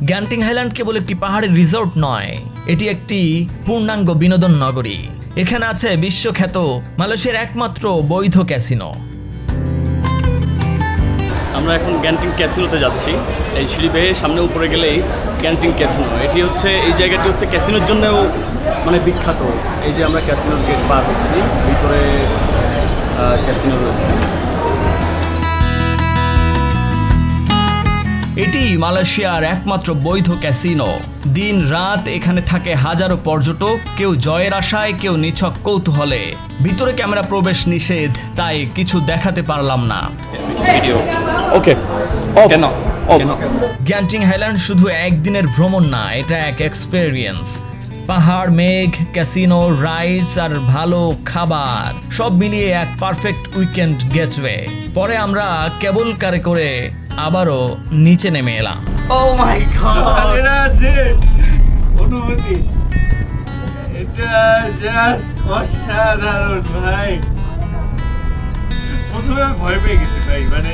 Granting highland কেবল একটি পাহাড়ের resort নয়, এটি একটি পূর্ণাঙ্গ বিনোদন নগরী। এখানে আছে বিশ্বখ্যাত মালয়েশিয়ার একমাত্র বৈধ ক্যাসিনো। আমরা এখন গ্যান্টিং ক্যাসিনোতে যাচ্ছি। এই সিঁড়ি বেয়ে সামনে উপরে গেলেই গ্যান্টিং ক্যাসিনো। এটি হচ্ছে, এই জায়গাটি হচ্ছে ক্যাসিনোর জন্যও মানে বিখ্যাত। এই যে আমরা ক্যাসিনোর গেট পার হচ্ছি, ভিতরে ক্যাসিনো রয়েছে। এটি মালয়েশিয়ার একমাত্র বৈধ ক্যাসিনো। দিন রাত এখানে থাকে হাজারো পর্যটক, কেউ জয়ের আশায়, কেউ নিছক কৌতূহলে। ভিতরে ক্যামেরা প্রবেশ নিষেধ, তাই কিছু দেখাতে পারলাম না। ভিডিও ওকে, কেন? গ্যান্টিং হাইল্যান্ড শুধু একদিনের ভ্রমণ না, এটা এক এক্সপেরিয়েন্স। পাহাড়, মেঘ, ক্যাসিনো, রাইডস আর ভালো খাবার সব মিলিয়ে এক পারফেক্ট উইকেন্ড গেটওয়ে। পরে আমরা কেবল কারে করে আবারও নিচে নেমে এলাম। ও মাই গড, এটা যে অনুভূতি, এটা জাস্ট অসাধারণ ভাই। প্রথমে ভয় পেয়ে গেছি ভাই, মানে